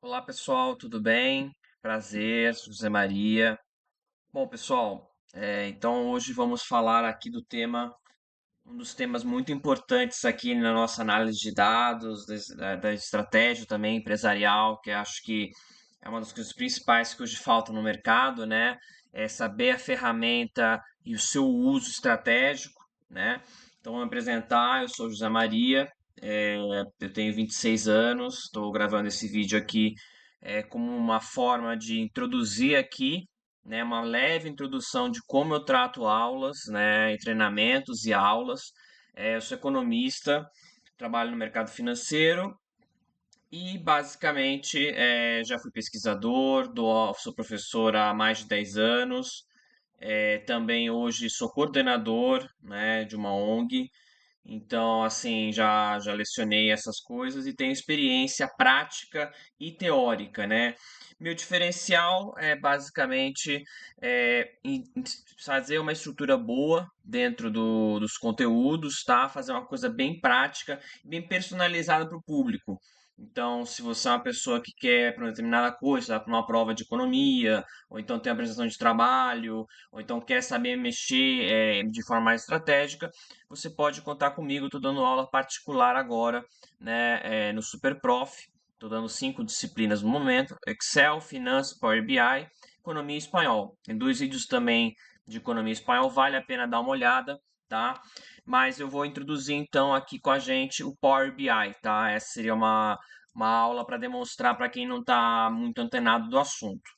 Olá pessoal, tudo bem? Prazer, José Maria. Bom, pessoal, então hoje vamos falar aqui do tema, um dos temas muito importantes aqui na nossa análise de dados, da estratégia também empresarial, que eu acho que é uma das coisas principais que hoje falta no mercado, né? É saber a ferramenta e o seu uso estratégico, né? Então, vou me apresentar, eu sou José Maria, eu tenho 26 anos, estou gravando esse vídeo aqui como uma forma de introduzir aqui, né, uma leve introdução de como eu trato aulas, né, e treinamentos e aulas. Eu sou economista, trabalho no mercado financeiro e basicamente já fui pesquisador, sou professor há mais de 10 anos. Também hoje sou coordenador, né, de uma ONG. Então, assim, já lecionei essas coisas e tenho experiência prática e teórica, né? Meu diferencial é basicamente fazer uma estrutura boa dentro dos conteúdos, tá? Fazer uma coisa bem prática, bem personalizada para o público. Então, se você é uma pessoa que quer para uma determinada coisa, para uma prova de economia, ou então tem uma apresentação de trabalho, ou então quer saber mexer de forma mais estratégica, você pode contar comigo. Estou dando aula particular agora, né, no Super Prof. Estou dando 5 disciplinas no momento: Excel, Finanças, Power BI, Economia e Espanhol. Tem 2 vídeos também de Economia e Espanhol, vale a pena dar uma olhada, tá? Mas eu vou introduzir então aqui com a gente o Power BI, tá? Essa seria uma aula para demonstrar para quem não está muito antenado do assunto.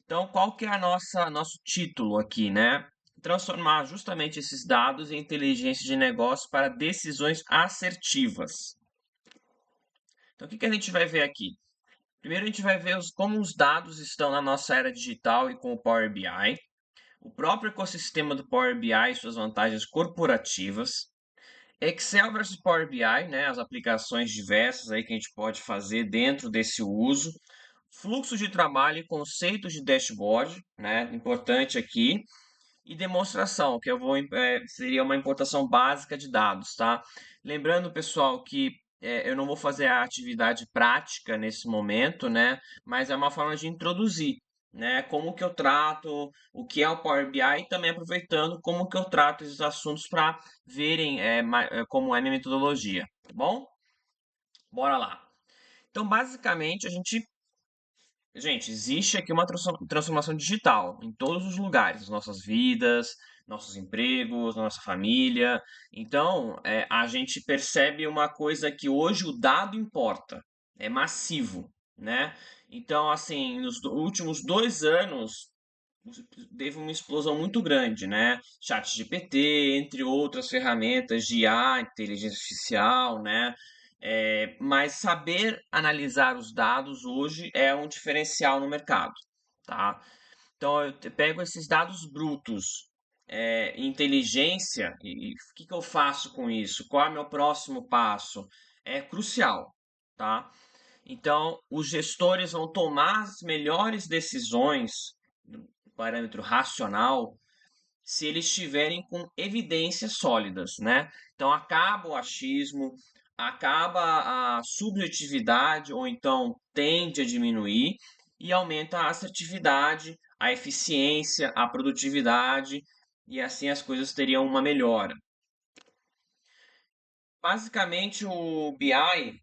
Então, qual que é a nosso título aqui, né? Transformar justamente esses dados em inteligência de negócio para decisões assertivas. Então, o que que a gente vai ver aqui? Primeiro, a gente vai ver como os dados estão na nossa era digital e com o Power BI, o próprio ecossistema do Power BI e suas vantagens corporativas, Excel versus Power BI, né, as aplicações diversas aí que a gente pode fazer dentro desse uso, fluxo de trabalho e conceitos de dashboard, né, importante aqui, e demonstração, que seria uma importação básica de dados, tá? Lembrando, pessoal, que eu não vou fazer a atividade prática nesse momento, né? Mas é uma forma de introduzir, né? Como que eu trato, o que é o Power BI e também aproveitando como que eu trato esses assuntos para verem como é a minha metodologia, tá bom? Bora lá. Então, basicamente, Gente, existe aqui uma transformação digital em todos os lugares, nas nossas vidas, nossos empregos, nossa família. Então, a gente percebe uma coisa que hoje o dado importa, é massivo, né? Então, assim, nos últimos 2 anos, teve uma explosão muito grande, né? ChatGPT, entre outras ferramentas de IA, inteligência artificial, né? Mas saber analisar os dados hoje é um diferencial no mercado, tá? Então eu pego esses dados brutos, inteligência, e o que que eu faço com isso? Qual é o meu próximo passo? É crucial, tá? Então, os gestores vão tomar as melhores decisões do parâmetro racional se eles estiverem com evidências sólidas, né? Então, acaba o achismo, acaba a subjetividade, ou então tende a diminuir, e aumenta a assertividade, a eficiência, a produtividade, e assim as coisas teriam uma melhora. Basicamente, o BI,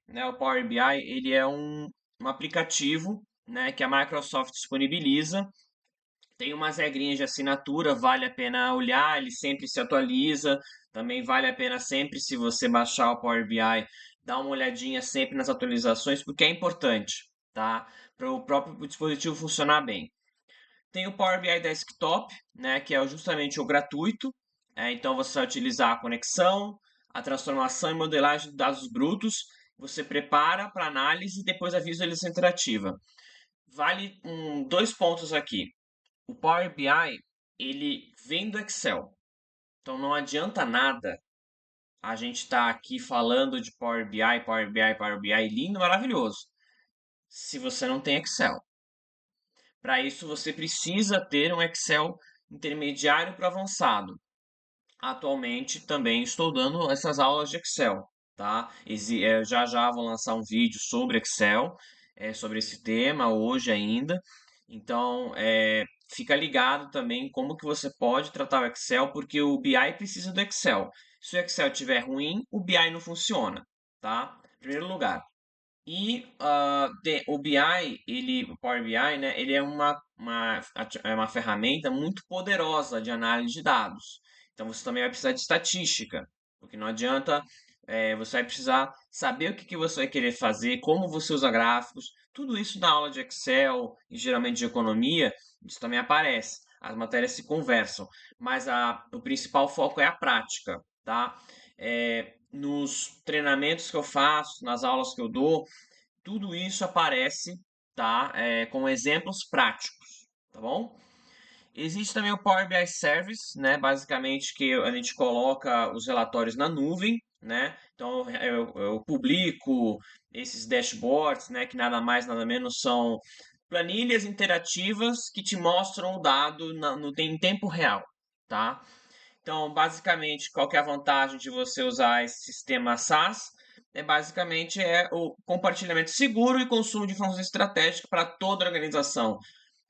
né, o Power BI, ele é um aplicativo, né, que a Microsoft disponibiliza. Tem umas regrinhas de assinatura, vale a pena olhar, ele sempre se atualiza. Também vale a pena sempre, se você baixar o Power BI, dar uma olhadinha sempre nas atualizações, porque é importante, tá? Para o próprio dispositivo funcionar bem. Tem o Power BI Desktop, né, que é justamente o gratuito. Então você vai utilizar a conexão, a transformação e modelagem de dados brutos. Você prepara para análise e depois a visualização interativa. Vale 2 pontos aqui. O Power BI, ele vem do Excel. Então não adianta nada a gente estar aqui falando de Power BI, Power BI, Power BI lindo, maravilhoso, se você não tem Excel. Para isso você precisa ter um Excel intermediário para avançado. Atualmente também estou dando essas aulas de Excel, tá? Já já vou lançar um vídeo sobre Excel sobre esse tema hoje ainda. Então, fica ligado também como que você pode tratar o Excel, porque o BI precisa do Excel. Se o Excel estiver ruim, o BI não funciona, tá? Em primeiro lugar. E o BI, o Power BI, né, ele é uma ferramenta muito poderosa de análise de dados. Então você também vai precisar de estatística, porque não adianta, você vai precisar saber o que que você vai querer fazer, como você usa gráficos, tudo isso na aula de Excel e geralmente de economia, isso também aparece. As matérias se conversam, mas o principal foco é a prática, tá? Nos treinamentos que eu faço, nas aulas que eu dou, tudo isso aparece, tá? Com exemplos práticos, tá bom? Existe também o Power BI Service, né? Basicamente que a gente coloca os relatórios na nuvem, né? Então eu publico esses dashboards, né? Que nada mais nada menos são planilhas interativas que te mostram o dado em tempo real, tá? Então, basicamente, qual que é a vantagem de você usar esse sistema SaaS? Basicamente o compartilhamento seguro e consumo de informações estratégicas para toda a organização.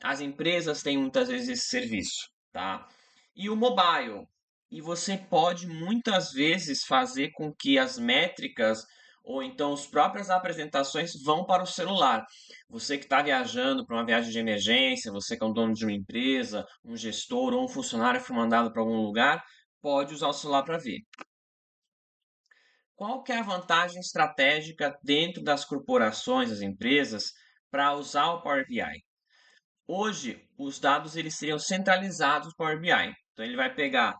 As empresas têm muitas vezes esse serviço, tá? E o mobile. E você pode muitas vezes fazer com que as métricas ou então as próprias apresentações vão para o celular. Você que está viajando para uma viagem de emergência, você que é um dono de uma empresa, um gestor ou um funcionário que foi mandado para algum lugar, pode usar o celular para ver. Qual que é a vantagem estratégica dentro das corporações, das empresas, para usar o Power BI? Hoje, os dados eles seriam centralizados no Power BI. Então, ele vai pegar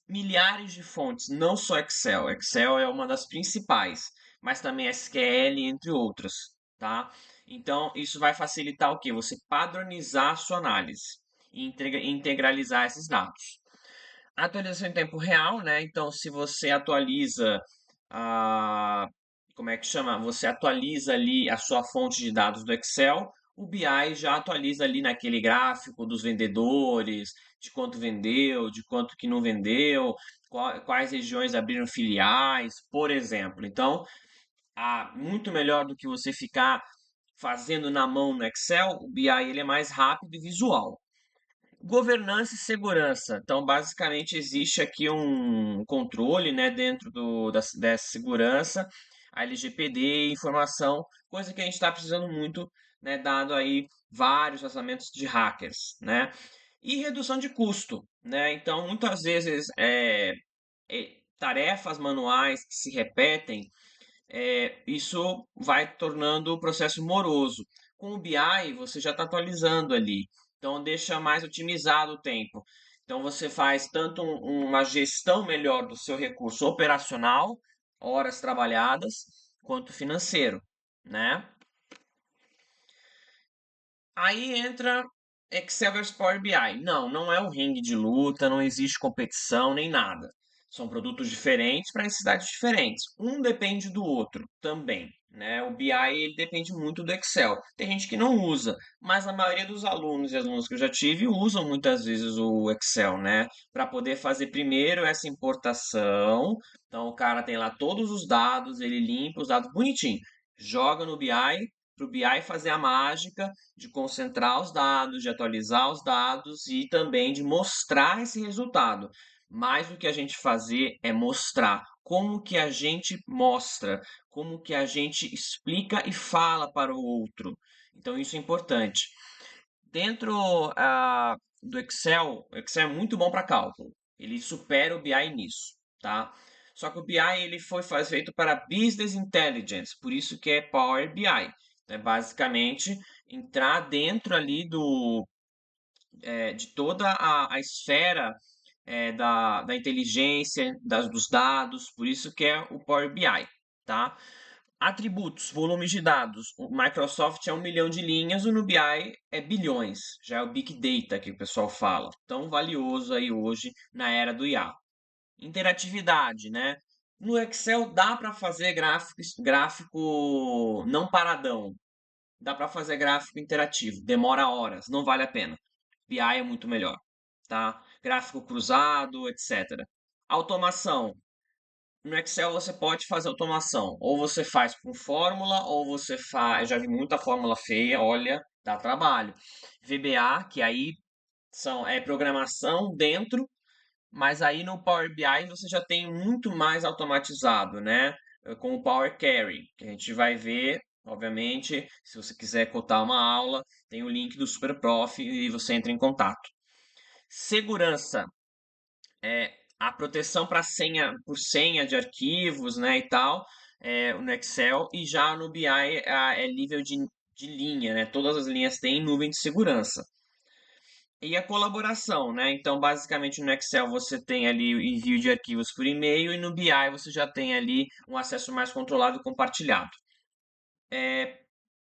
milhares de fontes, não só Excel. Excel é uma das principais, mas também SQL, entre outras, tá? Então, isso vai facilitar o quê? Você padronizar a sua análise e integralizar esses dados. Atualização em tempo real, né? Então, se você atualiza a, como é que chama? Você atualiza ali a sua fonte de dados do Excel, o BI já atualiza ali naquele gráfico dos vendedores, de quanto vendeu, de quanto que não vendeu, quais regiões abriram filiais, por exemplo. Então, muito melhor do que você ficar fazendo na mão no Excel, o BI ele é mais rápido e visual. Governança e segurança. Então, basicamente, existe aqui um controle, né, dentro dessa segurança, a LGPD, informação, coisa que a gente está precisando muito, né, dado aí vários vazamentos de hackers, né? E redução de custo, né? Então, muitas vezes, tarefas manuais que se repetem, isso vai tornando o processo moroso. Com o BI, você já está atualizando ali, então deixa mais otimizado o tempo. Então você faz tanto uma gestão melhor do seu recurso operacional, horas trabalhadas, quanto financeiro, né? Aí entra Excel versus Power BI. Não, não é um ringue de luta, não existe competição nem nada. São produtos diferentes para necessidades diferentes. Um depende do outro também, né? O BI ele depende muito do Excel. Tem gente que não usa, mas a maioria dos alunos e alunos que eu já tive usam muitas vezes o Excel, né? Para poder fazer primeiro essa importação. Então o cara tem lá todos os dados, ele limpa os dados bonitinho, joga no BI para o BI fazer a mágica de concentrar os dados, de atualizar os dados e também de mostrar esse resultado. Mais do que a gente fazer é mostrar como que a gente mostra, como que a gente explica e fala para o outro. Então isso é importante. Dentro do Excel, o Excel é muito bom para cálculo. Ele supera o BI nisso, tá? Só que o BI ele foi feito para Business Intelligence, por isso que é Power BI. É basicamente entrar dentro ali de toda a esfera da inteligência, dos dados, por isso que é o Power BI, tá? Atributos, volumes de dados. O Microsoft é 1 milhão de linhas, o no BI é bilhões. Já é o Big Data que o pessoal fala. Tão valioso aí hoje na era do IA. Interatividade, né? No Excel dá para fazer gráfico não paradão. Dá para fazer gráfico interativo. Demora horas, não vale a pena. BI é muito melhor, tá? Gráfico cruzado, etc. Automação. No Excel você pode fazer automação, ou você faz com fórmula, ou você faz. Já vi muita fórmula feia, olha, dá trabalho. VBA, que aí é programação dentro, mas aí no Power BI você já tem muito mais automatizado, né? Com o Power Query, que a gente vai ver, obviamente, se você quiser cotar uma aula, tem o link do Super Prof e você entra em contato. Segurança é a proteção para senha por senha de arquivos, né, e tal, no Excel, e já no BI é nível de linha, né? Todas as linhas têm nuvem de segurança. E a colaboração, né? Então, basicamente no Excel você tem ali o envio de arquivos por e-mail e no BI você já tem ali um acesso mais controlado e compartilhado.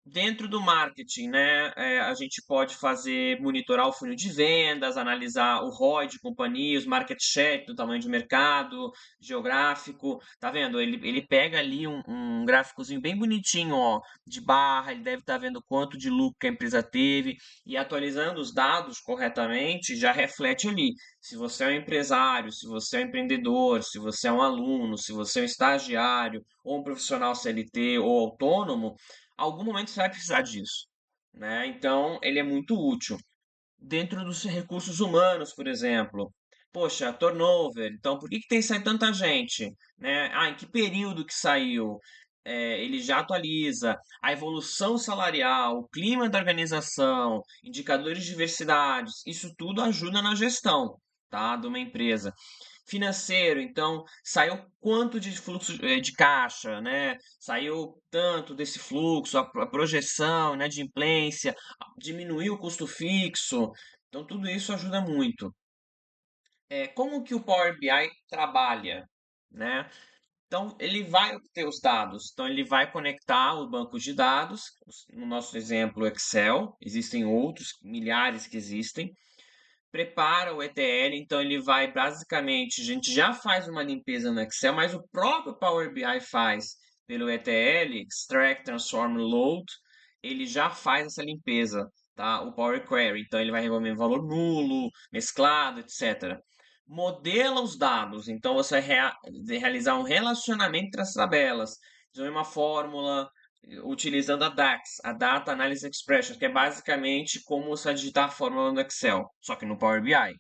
Dentro do marketing, né, a gente pode fazer, monitorar o funil de vendas, analisar o ROI de companhias, market share do tamanho de mercado, geográfico, tá vendo? Ele pega ali um gráficozinho bem bonitinho, ó, de barra, ele deve estar vendo quanto de lucro que a empresa teve e atualizando os dados corretamente, já reflete ali. Se você é um empresário, se você é um empreendedor, se você é um aluno, se você é um estagiário, ou um profissional CLT ou autônomo, algum momento você vai precisar disso, né? Então, ele é muito útil. Dentro dos recursos humanos, por exemplo, poxa, turnover, então por que que tem saído tanta gente, né? Ah, em que período que saiu? Ele já atualiza a evolução salarial, o clima da organização, indicadores de diversidade, isso tudo ajuda na gestão, tá, de uma empresa. Financeiro, então saiu quanto de fluxo de caixa, né? Saiu tanto desse fluxo, a projeção, né, de implência, diminuiu o custo fixo. Então tudo isso ajuda muito. Como que o Power BI trabalha, né? Então ele vai obter os dados, então ele vai conectar os bancos de dados, no nosso exemplo Excel, existem outros, milhares que existem, prepara o ETL, então ele vai basicamente, a gente já faz uma limpeza no Excel, mas o próprio Power BI faz pelo ETL, Extract, Transform, Load, ele já faz essa limpeza, tá? O Power Query, então ele vai remover valor nulo, mesclado, etc. Modela os dados, então você vai realizar um relacionamento entre as tabelas, desenvolver uma fórmula, utilizando a DAX, a Data Analysis Expression, que é basicamente como você digitar a fórmula no Excel, só que no Power BI.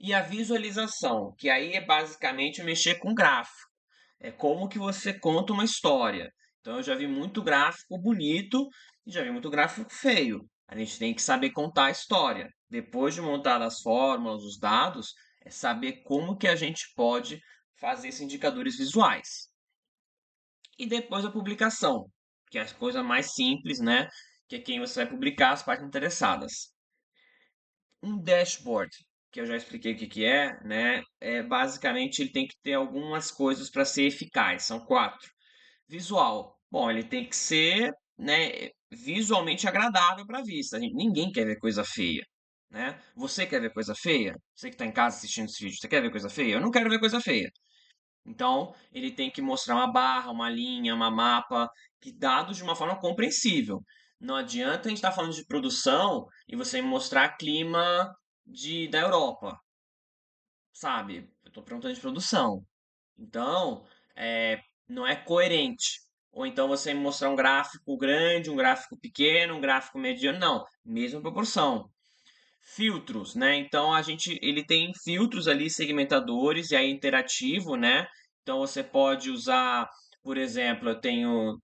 E a visualização, que aí é basicamente mexer com gráfico. É como que você conta uma história. Então eu já vi muito gráfico bonito e já vi muito gráfico feio. A gente tem que saber contar a história. Depois de montar as fórmulas, os dados, é saber como que a gente pode fazer esses indicadores visuais. E depois a publicação, que é a coisa mais simples, né? Que é quem você vai publicar, as partes interessadas. Um dashboard, que eu já expliquei o que que é, né? Basicamente ele tem que ter algumas coisas para ser eficaz, são quatro. Visual. Bom, ele tem que ser, né, visualmente agradável para a vista. Ninguém quer ver coisa feia, né? Você quer ver coisa feia? Você que está em casa assistindo esse vídeo, você quer ver coisa feia? Eu não quero ver coisa feia. Então, ele tem que mostrar uma barra, uma linha, uma mapa, que dados de uma forma compreensível. Não adianta a gente estar falando de produção e você me mostrar clima da Europa, sabe? Eu estou perguntando de produção. Então, não é coerente. Ou então você me mostrar um gráfico grande, um gráfico pequeno, um gráfico mediano. Não, mesma proporção. Filtros, né? Então ele tem filtros ali, segmentadores, e aí interativo, né? Então você pode usar, por exemplo, eu tenho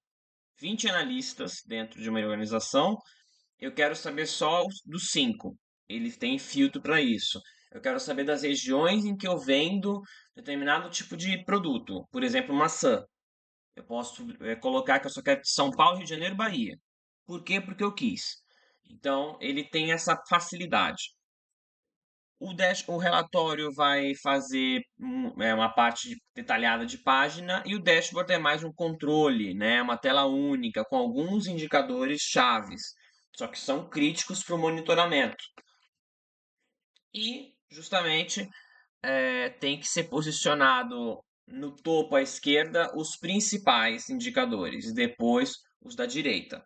20 analistas dentro de uma organização, eu quero saber só dos 5. Ele tem filtro para isso. Eu quero saber das regiões em que eu vendo determinado tipo de produto, por exemplo, maçã. Eu posso colocar que eu só quero de São Paulo, Rio de Janeiro, Bahia. Por quê? Porque eu quis. Então, ele tem essa facilidade. O relatório vai fazer uma parte detalhada de página e o dashboard é mais um controle, né? Uma tela única com alguns indicadores chaves, só que são críticos para o monitoramento. E, justamente, tem que ser posicionado no topo à esquerda os principais indicadores e depois os da direita,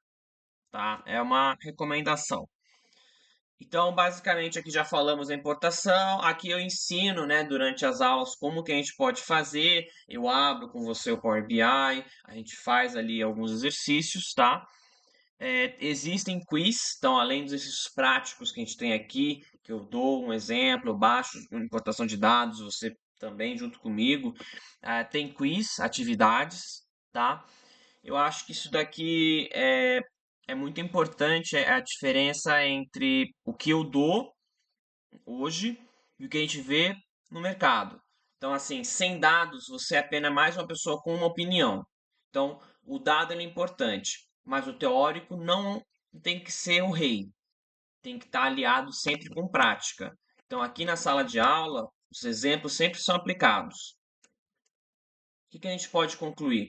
tá? É uma recomendação. Então, basicamente, aqui já falamos da importação. Aqui eu ensino, né, durante as aulas como que a gente pode fazer. Eu abro com você o Power BI, a gente faz ali alguns exercícios, tá? Existem quiz, então, além dos exercícios práticos que a gente tem aqui, que eu dou um exemplo, eu baixo importação de dados, você também junto comigo. Tem quiz, atividades, tá? Eu acho que isso daqui é muito importante, é a diferença entre o que eu dou hoje e o que a gente vê no mercado. Então, assim, sem dados, você é apenas mais uma pessoa com uma opinião. Então, o dado ele é importante, mas o teórico não tem que ser o rei, tem que estar aliado sempre com prática. Então, aqui na sala de aula, os exemplos sempre são aplicados. O que que a gente pode concluir?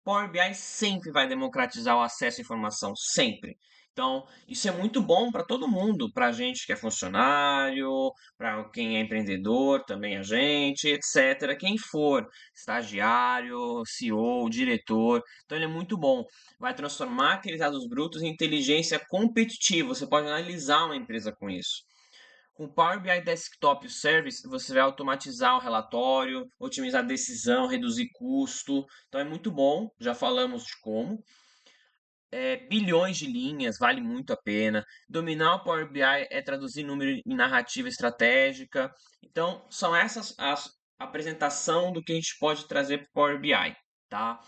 Power BI sempre vai democratizar o acesso à informação, sempre. Então, isso é muito bom para todo mundo, para a gente que é funcionário, para quem é empreendedor, também a gente, etc. Quem for, estagiário, CEO, diretor. Então, ele é muito bom. Vai transformar aqueles dados brutos em inteligência competitiva. Você pode analisar uma empresa com isso. Com o Power BI Desktop Service, você vai automatizar o relatório, otimizar a decisão, reduzir custo. Então é muito bom, já falamos de como. Bilhões de linhas, vale muito a pena. Dominar o Power BI é traduzir número em narrativa estratégica. Então, são essas as apresentação do que a gente pode trazer para o Power BI, tá?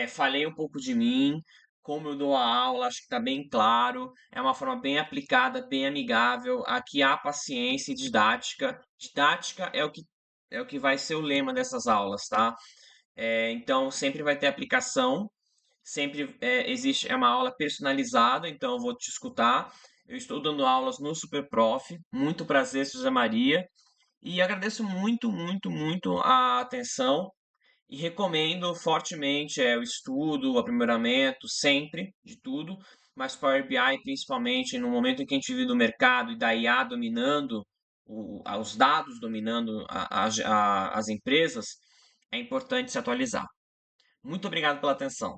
Falei um pouco de mim, como eu dou a aula, acho que está bem claro. É uma forma bem aplicada, bem amigável. Aqui há paciência e didática. Didática é o que vai ser o lema dessas aulas, tá? Então, sempre vai ter aplicação, sempre existe, é uma aula personalizada, então eu vou te escutar. Eu estou dando aulas no Super Prof. Muito prazer, Suzana Maria. E agradeço muito, muito, muito a atenção e recomendo fortemente o estudo, o aprimoramento, sempre, de tudo, mas Power BI principalmente no momento em que a gente vive do mercado e da IA dominando, os dados dominando as empresas, é importante se atualizar. Muito obrigado pela atenção.